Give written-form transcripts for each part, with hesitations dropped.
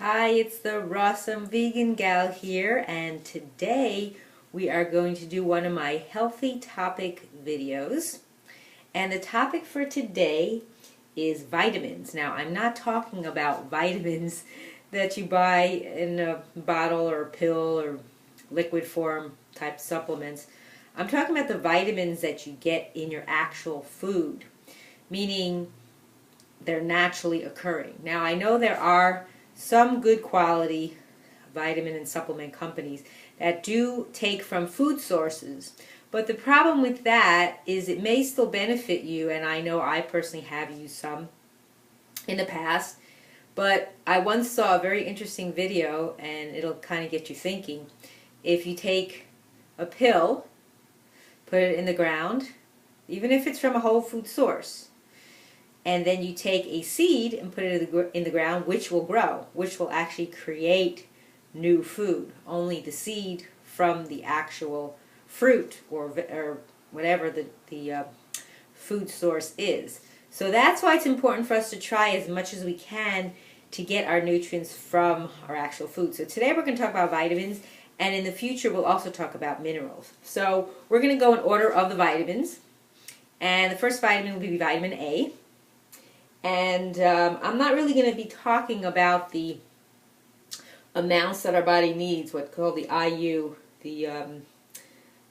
Hi, it's the Rawesome Vegan Gal here, and today we are going to do one of my healthy topic videos. And the topic for today is vitamins. Now, I'm not talking about vitamins that you buy in a bottle or a pill or liquid form type supplements. I'm talking about the vitamins that you get in your actual food, meaning they're naturally occurring. Now, I know there are some good quality vitamin and supplement companies that do take from food sources. But the problem with that is it may still benefit you, and I know I personally have used some in the past, but I once saw a very interesting video, and it'll kind of get you thinking. If you take a pill, put it in the ground, even if it's from a whole food source, and then you take a seed and put it in the ground, which will grow, which will actually create new food. Only the seed from the actual fruit or whatever the food source is. So that's why it's important for us to try as much as we can to get our nutrients from our actual food. So today we're going to talk about vitamins, and in the future we'll also talk about minerals. So we're going to go in order of the vitamins, and the first vitamin will be vitamin A. And I'm not really going to be talking about the amounts that our body needs, what's called the IU, the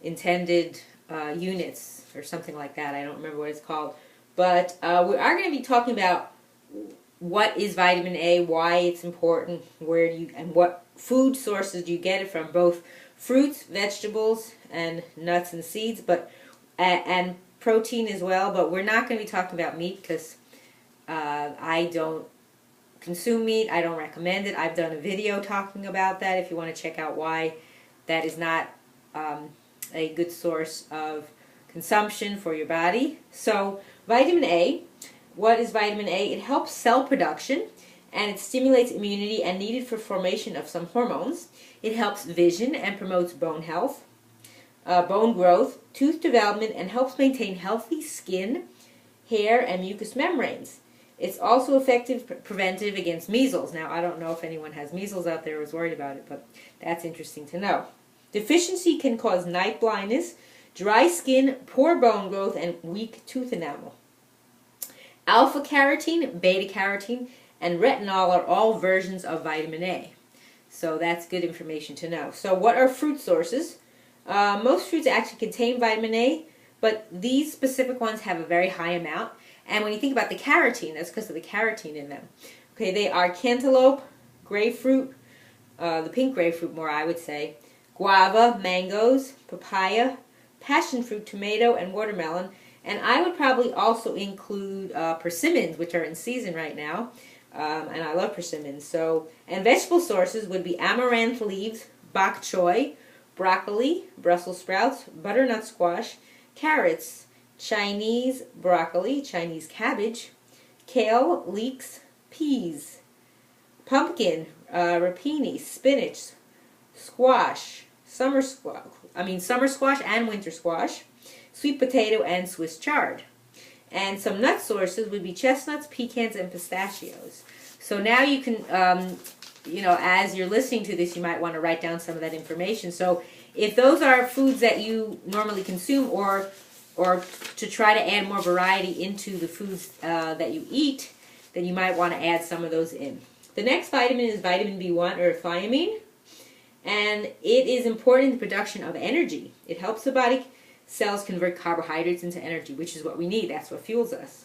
intended units, or something like that. I don't remember what it's called. But we are going to be talking about what is vitamin A, why it's important, and what food sources do you get it from, both fruits, vegetables, and nuts and seeds, and protein as well. But we're not going to be talking about meat because I don't consume meat. I don't recommend it. I've done a video talking about that if you want to check out why that is not a good source of consumption for your body. So vitamin A, what is vitamin A? It helps cell production, and it stimulates immunity and needed for formation of some hormones. It helps vision and promotes bone health, bone growth, tooth development, and helps maintain healthy skin, hair, and mucous membranes. It's also effective preventive against measles. Now, I don't know if anyone has measles out there or is worried about it, but that's interesting to know. Deficiency can cause night blindness, dry skin, poor bone growth, and weak tooth enamel. Alpha-carotene, beta-carotene, and retinol are all versions of vitamin A. So that's good information to know. So what are fruit sources? Most fruits actually contain vitamin A, but these specific ones have a very high amount. And when you think about the carotene, that's because of the carotene in them. Okay, they are cantaloupe, grapefruit, the pink grapefruit more I would say, guava, mangoes, papaya, passion fruit, tomato, and watermelon. And I would probably also include persimmons, which are in season right now. And I love persimmons. So, and vegetable sources would be amaranth leaves, bok choy, broccoli, Brussels sprouts, butternut squash, carrots, Chinese broccoli, Chinese cabbage, kale, leeks, peas, pumpkin, rapini, spinach, squash, summer squash and winter squash, sweet potato, and Swiss chard. And some nut sources would be chestnuts, pecans, and pistachios. So now you can, as you're listening to this, you might want to write down some of that information. So if those are foods that you normally consume, or to try to add more variety into the foods that you eat, then you might want to add some of those in. The next vitamin is vitamin B1, or thiamine, and it is important in the production of energy. It helps the body cells convert carbohydrates into energy, which is what we need. That's what fuels us.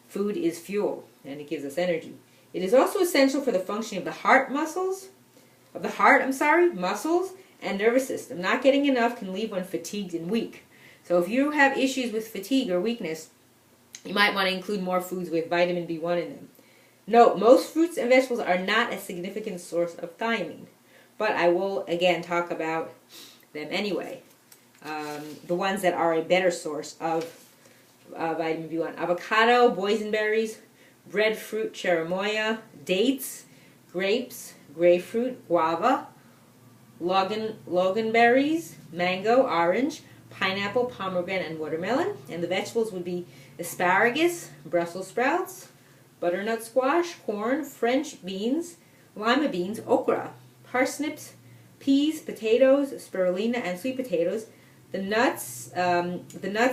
Food is fuel, and it gives us energy. It is also essential for the functioning of muscles, and nervous system. Not getting enough can leave one fatigued and weak. So if you have issues with fatigue or weakness, you might want to include more foods with vitamin B1 in them. Note, most fruits and vegetables are not a significant source of thiamine, but I will again talk about them anyway. The ones that are a better source of vitamin B1. Avocado, boysenberries, breadfruit, cherimoya, dates, grapes, grapefruit, guava, loganberries, mango, orange, pineapple, pomegranate, and watermelon. And the vegetables would be asparagus, Brussels sprouts, butternut squash, corn, French beans, lima beans, okra, parsnips, peas, potatoes, spirulina, and sweet potatoes. The nuts,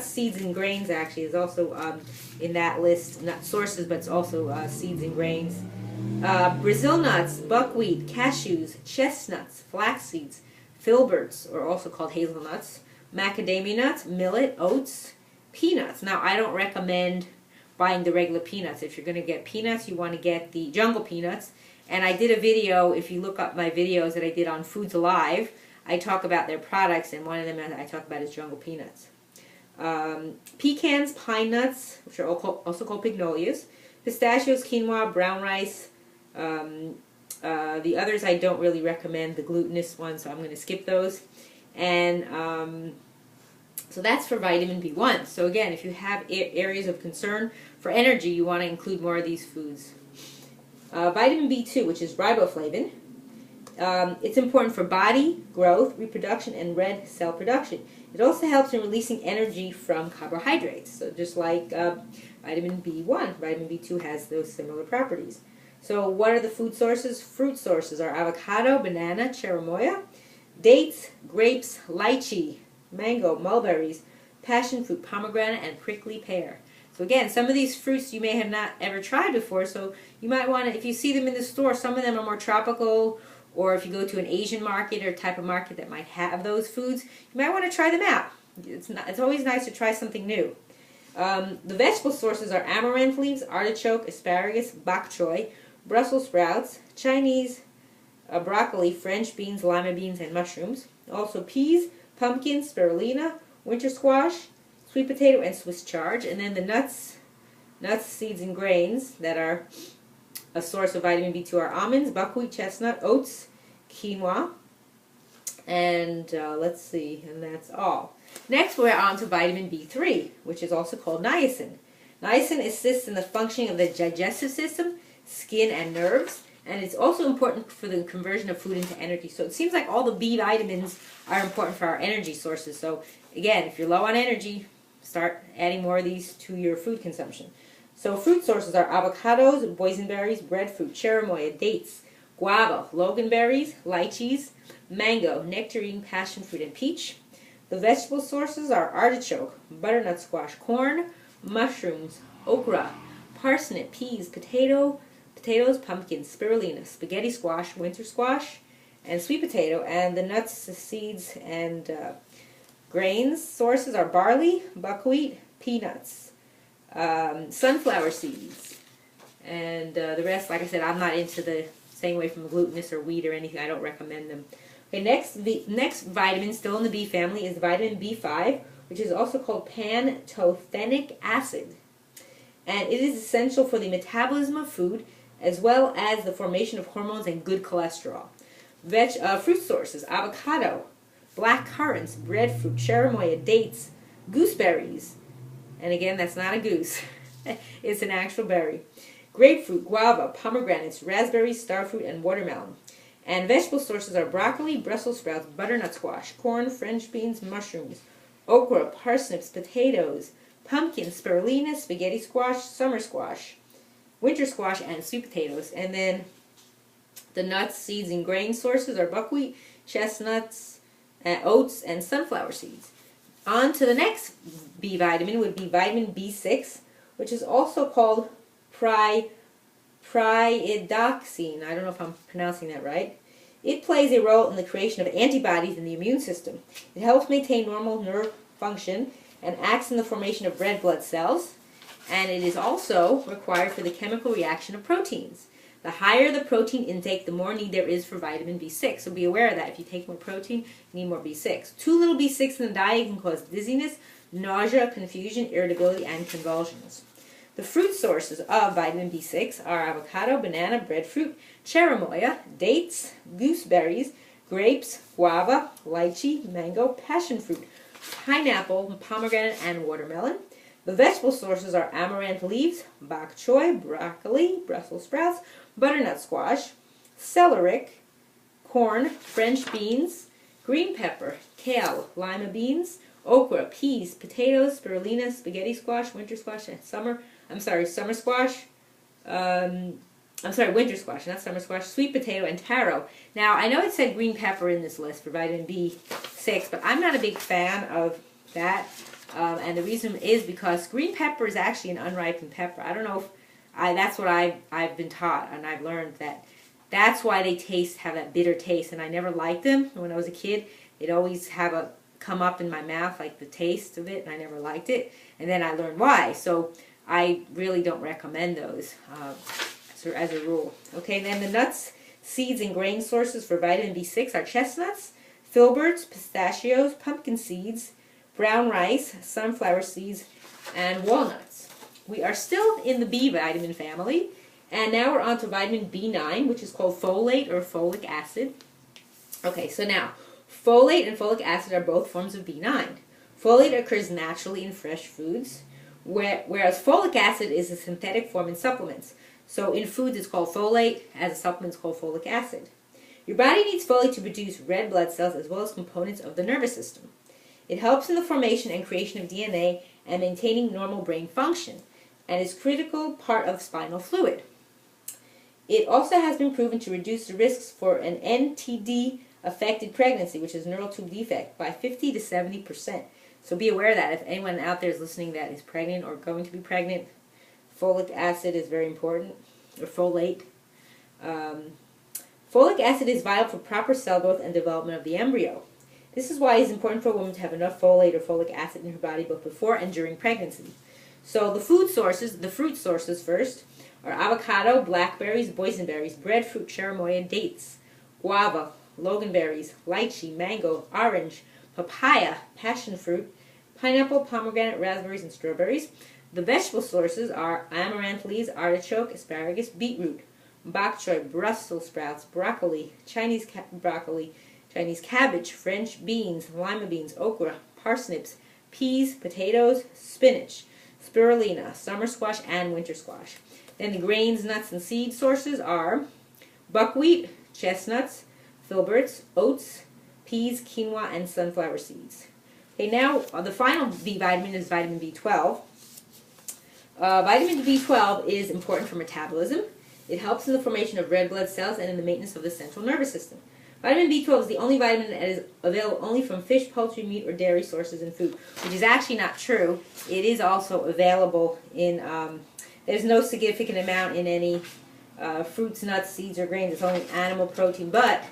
seeds, and grains actually is also in that list. Nut sources, but it's also seeds and grains. Brazil nuts, buckwheat, cashews, chestnuts, flax seeds, filberts, or also called hazelnuts, macadamia nuts, millet, oats, peanuts. Now, I don't recommend buying the regular peanuts. If you're going to get peanuts, you want to get the jungle peanuts. And I did a video, if you look up my videos that I did on Foods Alive, I talk about their products, and one of them I talk about is jungle peanuts. Pecans, pine nuts, which are also called pignolias, pistachios, quinoa, brown rice. The others I don't really recommend, the glutinous ones, so I'm going to skip those. And so that's for vitamin B1. So again, if you have areas of concern for energy, you want to include more of these foods. Vitamin B2, which is riboflavin. It's important for body growth, reproduction, and red cell production. It also helps in releasing energy from carbohydrates. So just like vitamin B1, vitamin B2 has those similar properties. So what are the food sources? Fruit sources are avocado, banana, cherimoya, dates, grapes, lychee, mango, mulberries, passion fruit, pomegranate, and prickly pear. So again, some of these fruits you may have not ever tried before, so you might want to, if you see them in the store, some of them are more tropical, or if you go to an Asian market or type of market that might have those foods, you might want to try them out. It's always nice to try something new. The vegetable sources are amaranth leaves, artichoke, asparagus, bok choy, Brussels sprouts, Chinese broccoli, French beans, lima beans, and mushrooms. Also peas, pumpkin, spirulina, winter squash, sweet potato, and Swiss chard. And then the nuts, seeds, and grains that are a source of vitamin B2 are almonds, buckwheat, chestnut, oats, quinoa, and let's see, and that's all. Next, we're on to vitamin B3, which is also called niacin. Niacin assists in the functioning of the digestive system, skin, and nerves, and it's also important for the conversion of food into energy. So it seems like all the B vitamins are important for our energy sources. So again, if you're low on energy, start adding more of these to your food consumption. So fruit sources are avocados, boysenberries, breadfruit, cherimoya, dates, guava, loganberries, lychees, mango, nectarine, passion fruit, and peach. The vegetable sources are artichoke, butternut squash, corn, mushrooms, okra, parsnip, peas, potatoes, pumpkin, spirulina, spaghetti squash, winter squash, and sweet potato. And the nuts, seeds, and grains sources are barley, buckwheat, peanuts, sunflower seeds, and the rest, like I said, I'm not into the staying away from glutinous or wheat or anything. I don't recommend them. Okay, next vitamin, still in the B family, is vitamin B5, which is also called pantothenic acid. And it is essential for the metabolism of food, as well as the formation of hormones and good cholesterol. Fruit sources, avocado, black currants, breadfruit, cherimoya, dates, gooseberries. And again, that's not a goose. It's an actual berry. Grapefruit, guava, pomegranates, raspberries, starfruit, and watermelon. And vegetable sources are broccoli, Brussels sprouts, butternut squash, corn, French beans, mushrooms, okra, parsnips, potatoes, pumpkin, spirulina, spaghetti squash, summer squash, winter squash, and sweet potatoes. And then the nuts, seeds, and grain sources are buckwheat, chestnuts, oats, and sunflower seeds. On to the next B vitamin would be vitamin B6, which is also called pyridoxine. I don't know if I'm pronouncing that right. It plays a role in the creation of antibodies in the immune system. It helps maintain normal nerve function and acts in the formation of red blood cells. And it is also required for the chemical reaction of proteins. The higher the protein intake, the more need there is for vitamin B6. So be aware of that. If you take more protein, you need more B6. Too little B6 in the diet can cause dizziness, nausea, confusion, irritability, and convulsions. The fruit sources of vitamin B6 are avocado, banana, breadfruit, cherimoya, dates, gooseberries, grapes, guava, lychee, mango, passion fruit, pineapple, pomegranate, and watermelon. The vegetable sources are amaranth leaves, bok choy, broccoli, Brussels sprouts, butternut squash, celeriac, corn, French beans, green pepper, kale, lima beans, okra, peas, potatoes, spirulina, spaghetti squash, winter squash, and summer squash, I'm sorry, winter squash, not summer squash, sweet potato, and taro. Now, I know it said green pepper in this list for vitamin B6, but I'm not a big fan of that. And the reason is because green pepper is actually an unripened pepper. I don't know if that's what I've been taught, and I've learned that that's why they have that bitter taste. And I never liked them when I was a kid. They'd always come up in my mouth, like the taste of it, and I never liked it. And then I learned why. So I really don't recommend those. As a rule. Okay, then the nuts, seeds, and grain sources for vitamin B6 are chestnuts, filberts, pistachios, pumpkin seeds, brown rice, sunflower seeds, and walnuts. We are still in the B vitamin family, and now we're on to vitamin B9, which is called folate or folic acid. Okay, so now, folate and folic acid are both forms of B9. Folate occurs naturally in fresh foods, whereas folic acid is a synthetic form in supplements. So in foods it's called folate, as a supplement it's called folic acid. Your body needs folate to produce red blood cells as well as components of the nervous system. It helps in the formation and creation of DNA and maintaining normal brain function, and is a critical part of spinal fluid. It also has been proven to reduce the risks for an NTD-affected pregnancy, which is neural tube defect, by 50 to 70%. So be aware of that. If anyone out there is listening that is pregnant or going to be pregnant, folic acid is very important, or folate. Folic acid is vital for proper cell growth and development of the embryo. This is why it's important for a woman to have enough folate or folic acid in her body both before and during pregnancy. So the fruit sources first, are avocado, blackberries, boysenberries, breadfruit, cherimoya, dates, guava, loganberries, lychee, mango, orange, papaya, passion fruit, pineapple, pomegranate, raspberries, and strawberries. The vegetable sources are amaranth leaves, artichoke, asparagus, beetroot, bok choy, Brussels sprouts, broccoli, Chinese cabbage, French beans, lima beans, okra, parsnips, peas, potatoes, spinach, spirulina, summer squash, and winter squash. Then the grains, nuts, and seed sources are buckwheat, chestnuts, filberts, oats, peas, quinoa, and sunflower seeds. Okay, now the final B vitamin is vitamin B12. Vitamin B12 is important for metabolism. It helps in the formation of red blood cells and in the maintenance of the central nervous system. Vitamin B12 is the only vitamin that is available only from fish, poultry, meat, or dairy sources in food, which is actually not true. It is also available in, there's no significant amount in any fruits, nuts, seeds, or grains. It's only animal protein. But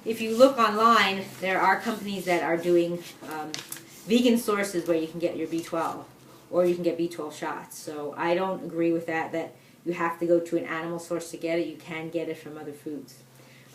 if you look online, there are companies that are doing vegan sources where you can get your B12. Or you can get B12 shots. So I don't agree with that you have to go to an animal source to get it. You can get it from other foods.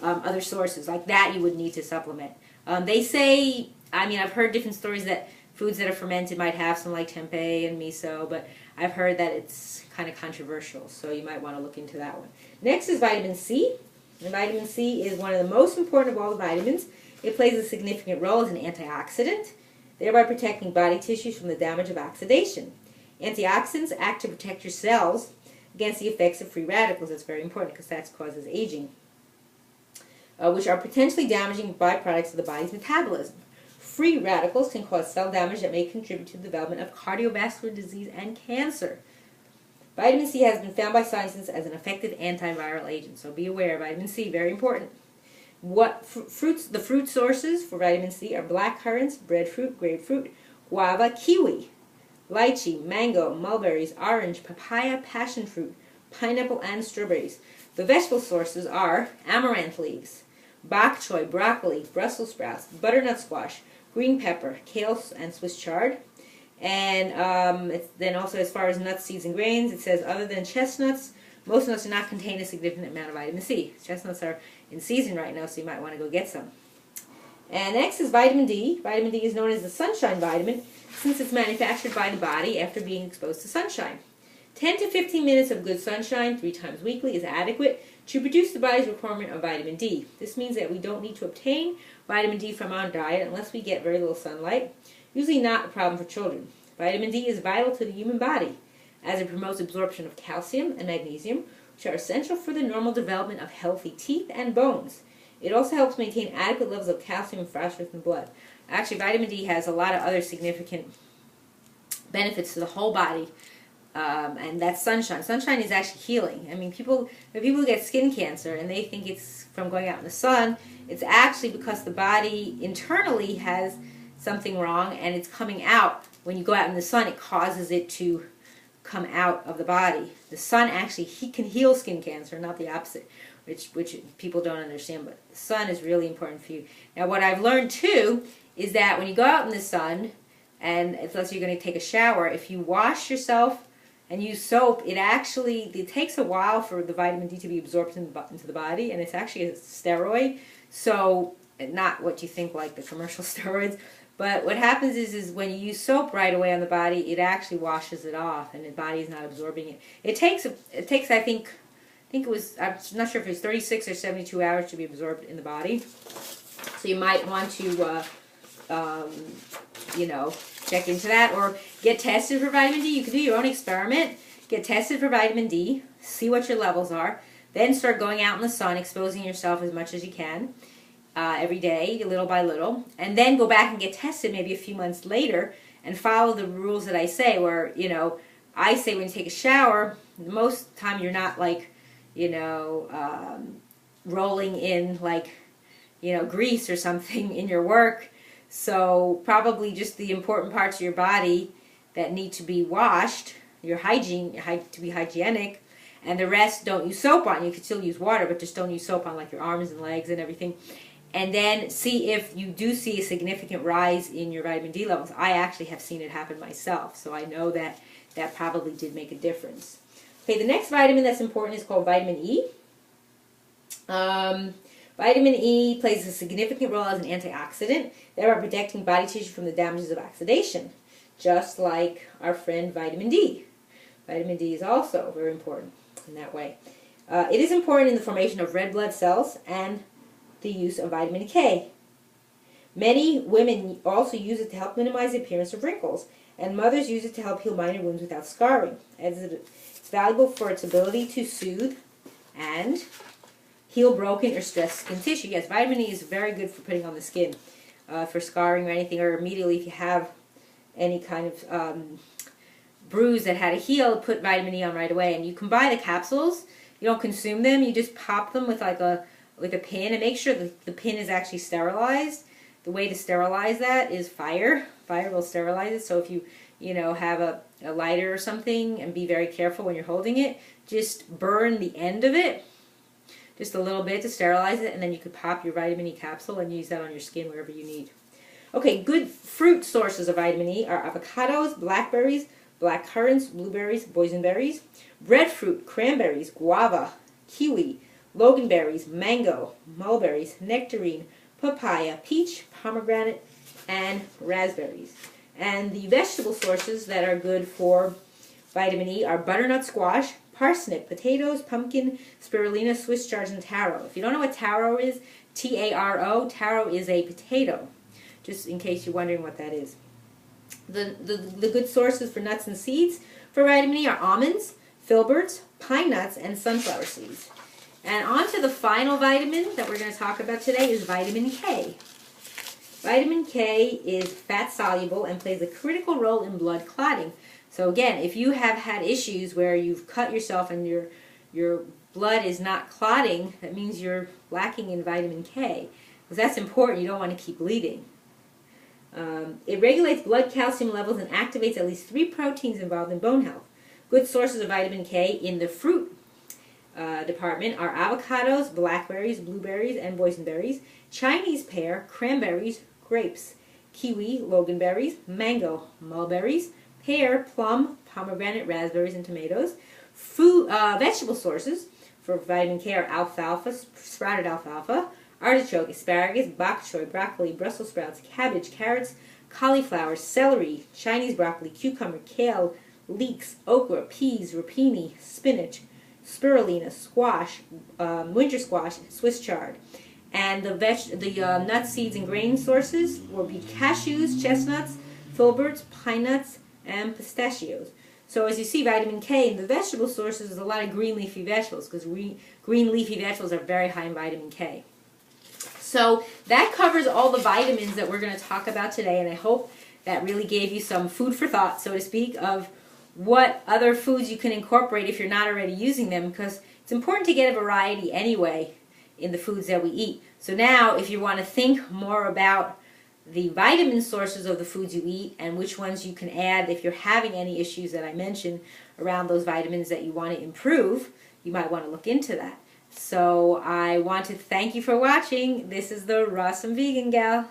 Other sources. Like that you would need to supplement. They say, I've heard different stories that foods that are fermented might have some like tempeh and miso, but I've heard that it's kind of controversial. So you might want to look into that one. Next is vitamin C. And vitamin C is one of the most important of all the vitamins. It plays a significant role as an antioxidant, thereby protecting body tissues from the damage of oxidation. Antioxidants act to protect your cells against the effects of free radicals. That's very important because that causes aging, which are potentially damaging byproducts of the body's metabolism. Free radicals can cause cell damage that may contribute to the development of cardiovascular disease and cancer. Vitamin C has been found by scientists as an effective antiviral agent, so be aware. Vitamin C, very important. The fruit sources for vitamin C are black currants, breadfruit, grapefruit, guava, kiwi, lychee, mango, mulberries, orange, papaya, passion fruit, pineapple, and strawberries. The vegetable sources are amaranth leaves, bok choy, broccoli, Brussels sprouts, butternut squash, green pepper, kale, and Swiss chard. And then also as far as nuts, seeds, and grains, it says other than chestnuts, most nuts do not contain a significant amount of vitamin C. Chestnuts are in season right now, so you might want to go get some. And next is vitamin D. Vitamin D is known as the sunshine vitamin since it's manufactured by the body after being exposed to sunshine. 10 to 15 minutes of good sunshine 3 times weekly is adequate to produce the body's requirement of vitamin D. This means that we don't need to obtain vitamin D from our diet unless we get very little sunlight. Usually not a problem for children. Vitamin D is vital to the human body as it promotes absorption of calcium and magnesium, which are essential for the normal development of healthy teeth and bones. It also helps maintain adequate levels of calcium and phosphorus in the blood. Actually, vitamin D has a lot of other significant benefits to the whole body. And that's sunshine. Sunshine is actually healing. I mean, people get skin cancer and they think it's from going out in the sun. It's actually because the body internally has something wrong and it's coming out. When you go out in the sun, it causes it to come out of the body. The sun actually can heal skin cancer, not the opposite, which people don't understand. But the sun is really important for you. Now, what I've learned too is that when you go out in the sun, and unless you're going to take a shower, if you wash yourself and use soap, it takes a while for the vitamin D to be absorbed into the body, and it's actually a steroid. So, not what you think like the commercial steroids, but what happens is when you use soap right away on the body, it actually washes it off, and the body is not absorbing it. It takes I think it was, I'm not sure if it's 36 or 72 hours to be absorbed in the body. So you might want to check into that or get tested for vitamin D. You can do your own experiment. Get tested for vitamin D, see what your levels are, then start going out in the sun, exposing yourself as much as you can every day, little by little, and then go back and get tested maybe a few months later and follow the rules that I say where, I say when you take a shower, most time you're not like, rolling in like, grease or something in your work. So probably just the important parts of your body that need to be washed, your hygiene, to be hygienic, and the rest don't use soap on. You could still use water, but just don't use soap on like your arms and legs and everything. And then see if you do see a significant rise in your vitamin D levels. I actually have seen it happen myself, so I know that probably did make a difference. Okay, the next vitamin that's important is called vitamin E. Vitamin E plays a significant role as an antioxidant, thereby protecting body tissue from the damages of oxidation, just like our friend vitamin D. Vitamin D is also very important in that way. It is important in the formation of red blood cells and the use of vitamin K. Many women also use it to help minimize the appearance of wrinkles, and mothers use it to help heal minor wounds without scarring. It's valuable for its ability to soothe and heal broken or stressed skin tissue. Yes, vitamin E is very good for putting on the skin for scarring or anything, or immediately if you have any kind of bruise that had to heal, put vitamin E on right away. And you can buy the capsules. You don't consume them. You just pop them with like a pin, and make sure that the pin is actually sterilized. The way to sterilize that is fire. Fire will sterilize it. So if you have a lighter or something, and be very careful when you're holding it, just burn the end of it just a little bit to sterilize it, and then you could pop your vitamin E capsule and use that on your skin wherever you need. Okay, good fruit sources of vitamin E are avocados, blackberries, black currants, blueberries, boysenberries, breadfruit, cranberries, guava, kiwi, loganberries, mango, mulberries, nectarine, papaya, peach, pomegranate, and raspberries. And the vegetable sources that are good for vitamin E are butternut squash, parsnip, potatoes, pumpkin, spirulina, Swiss chard, and taro. If you don't know what taro is, T-A-R-O, taro is a potato, just in case you're wondering what that is. The good sources for nuts and seeds for vitamin E are almonds, filberts, pine nuts, and sunflower seeds. And on to the final vitamin that we're going to talk about today is vitamin K. Vitamin K is fat soluble and plays a critical role in blood clotting. So again, if you have had issues where you've cut yourself and your blood is not clotting, that means you're lacking in vitamin K. Because that's important, you don't want to keep bleeding. It regulates blood calcium levels and activates at least 3 proteins involved in bone health. Good sources of vitamin K in the fruit department are avocados, blackberries, blueberries, and boysenberries, Chinese pear, cranberries, grapes, kiwi, loganberries, mango, mulberries, pear, plum, pomegranate, raspberries, and tomatoes. Vegetable sources for vitamin K are alfalfa, sprouted alfalfa, artichoke, asparagus, bok choy, broccoli, Brussels sprouts, cabbage, carrots, cauliflower, celery, Chinese broccoli, cucumber, kale, leeks, okra, peas, rapini, spinach, spirulina, squash, winter squash, Swiss chard. And the nuts, seeds, and grain sources will be cashews, chestnuts, filberts, pine nuts, and pistachios. So as you see, vitamin K in the vegetable sources is a lot of green leafy vegetables, because green leafy vegetables are very high in vitamin K. So that covers all the vitamins that we're going to talk about today, and I hope that really gave you some food for thought, so to speak, of what other foods you can incorporate if you're not already using them, because it's important to get a variety anyway in the foods that we eat. So now if you want to think more about the vitamin sources of the foods you eat and which ones you can add if you're having any issues that I mentioned around those vitamins that you want to improve, you might want to look into that. So I want to thank you for watching. This is the Rawesome Vegan Gal.